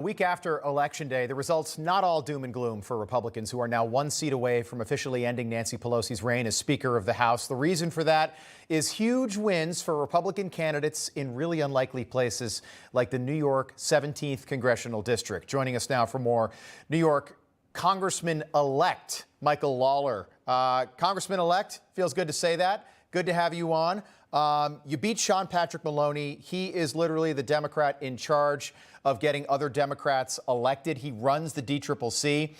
A week after Election Day, the results not all doom and gloom for Republicans, who are now one seat away from officially ending Nancy Pelosi's reign as Speaker of the House. The reason for that is huge wins for Republican candidates in really unlikely places like the New York 17th Congressional District. Joining us now for more, New York Congressman-elect Michael Lawler. Congressman-elect, feels good to say that. Good to have you on. You beat Sean Patrick Maloney. He is literally the Democrat in charge of getting other Democrats elected. He runs the DCCC.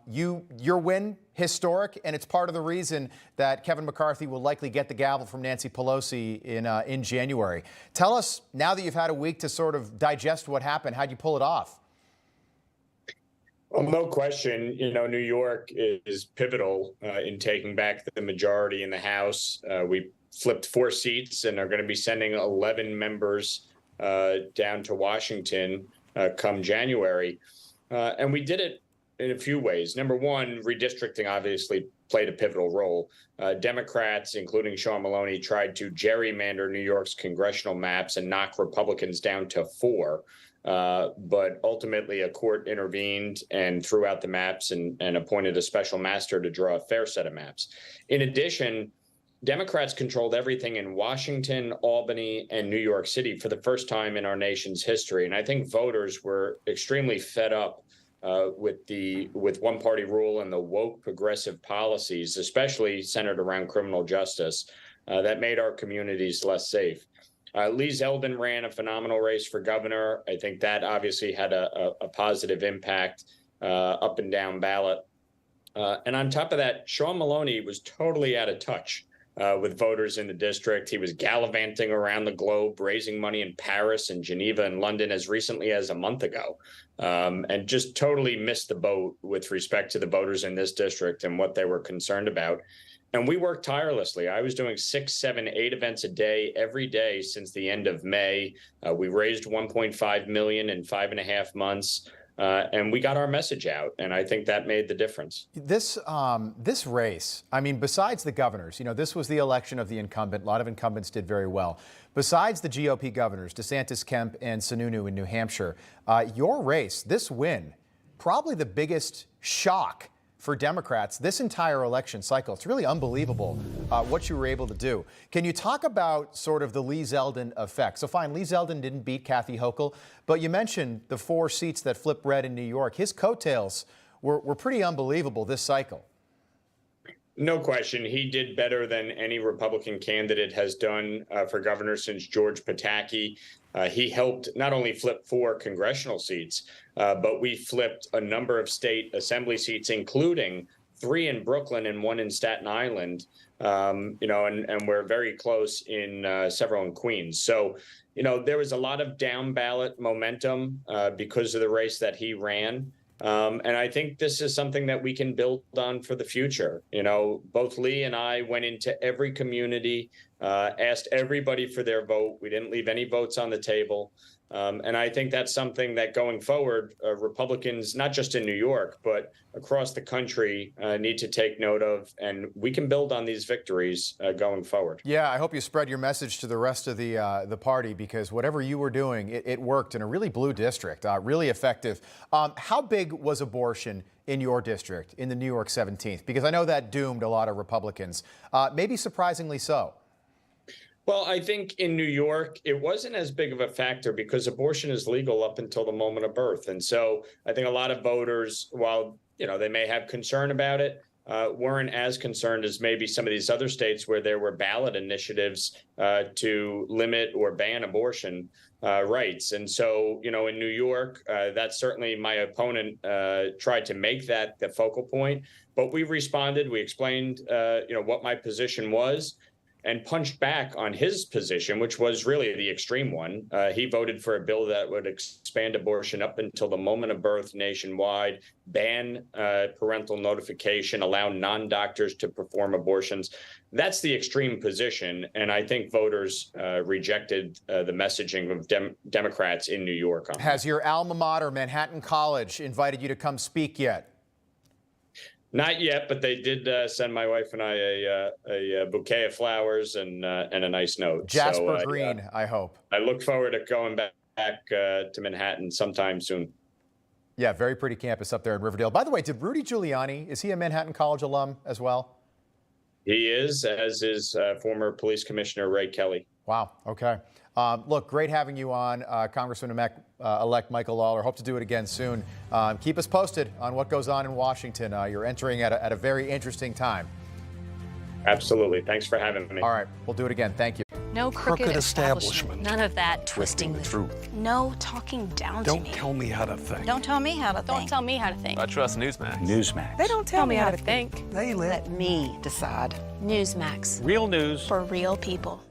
Your win, historic, and it's part of the reason that Kevin McCarthy will likely get the gavel from Nancy Pelosi in January. Tell us, now that you've had a week to sort of digest what happened, how'd you pull it off? Well, no question, New York is pivotal in taking back the majority in the House. We flipped 4 seats and are going to be sending 11 members down to Washington come January. And we did it in a few ways. Number one, redistricting obviously played a pivotal role. Democrats, including Sean Maloney, tried to gerrymander New York's congressional maps and knock Republicans down to 4. But ultimately, a court intervened and threw out the maps and appointed a special master to draw a fair set of maps. In addition, Democrats controlled everything in Washington, Albany, and New York City for the first time in our nation's history. And I think voters were extremely fed up with one-party rule and the woke progressive policies, especially centered around criminal justice, that made our communities less safe. Lee Zeldin ran a phenomenal race for governor. I think that obviously had a positive impact up and down ballot. And on top of that, Sean Maloney was totally out of touch with voters in the district. He was gallivanting around the globe, raising money in Paris and Geneva and London as recently as a month ago, and just totally missed the boat with respect to the voters in this district and what they were concerned about. And we worked tirelessly. I was doing 6, 7, 8 events a day, every day since the end of May. We raised $1.5 million in 5.5 months. And we got our message out, and I think that made the difference. This race, I mean, besides the governors, this was the election of the incumbent. A lot of incumbents did very well. Besides the GOP governors, DeSantis, Kemp, and Sununu in New Hampshire, your race, this win, probably the biggest shock for Democrats this entire election cycle. It's really unbelievable what you were able to do. Can you talk about sort of the Lee Zeldin effect? So fine, Lee Zeldin didn't beat Kathy Hochul, but you mentioned the 4 seats that flipped red in New York. His coattails were pretty unbelievable this cycle. No question. He did better than any Republican candidate has done for governor since George Pataki. He helped not only flip 4 congressional seats, but we flipped a number of state assembly seats, including 3 in Brooklyn and 1 in Staten Island, and we're very close in several in Queens. So, there was a lot of down ballot momentum because of the race that he ran. And I think this is something that we can build on for the future. Both Lee and I went into every community, asked everybody for their vote. We didn't leave any votes on the table. And I think that's something that going forward, Republicans, not just in New York, but across the country, need to take note of. And we can build on these victories going forward. Yeah, I hope you spread your message to the rest of the party, because whatever you were doing, it worked in a really blue district, really effective. How big was abortion in your district, in the New York 17th? Because I know that doomed a lot of Republicans, maybe surprisingly so. Well, I think in New York, it wasn't as big of a factor because abortion is legal up until the moment of birth. And so I think a lot of voters, while, they may have concern about it, weren't as concerned as maybe some of these other states where there were ballot initiatives to limit or ban abortion rights. And so, in New York, that's certainly my opponent tried to make that the focal point. But we responded. We explained, what my position was, and punched back on his position, which was really the extreme one. He voted for a bill that would expand abortion up until the moment of birth nationwide, ban parental notification, allow non-doctors to perform abortions. That's the extreme position, and I think voters rejected the messaging of Democrats in New York on that. Has your alma mater, Manhattan College, invited you to come speak yet? Not yet, but they did send my wife and I a bouquet of flowers and a nice note. Jasper Green, I hope. I look forward to going back to Manhattan sometime soon. Yeah, very pretty campus up there in Riverdale. By the way, did Rudy Giuliani, is he a Manhattan College alum as well? He is, as is former police commissioner Ray Kelly. Wow. Okay. Look, great having you on, Congressman-elect Mike Lawler. Hope to do it again soon. Keep us posted on what goes on in Washington. You're entering at a very interesting time. Absolutely. Thanks for having me. All right. We'll do it again. Thank you. No crooked establishment. None of that twisting the truth. No talking down to me. Don't tell me how to think. Don't tell me how to think. Don't tell me how to think. I trust Newsmax. Newsmax. They don't tell me how to think. They let me decide. Newsmax. Real news For real people.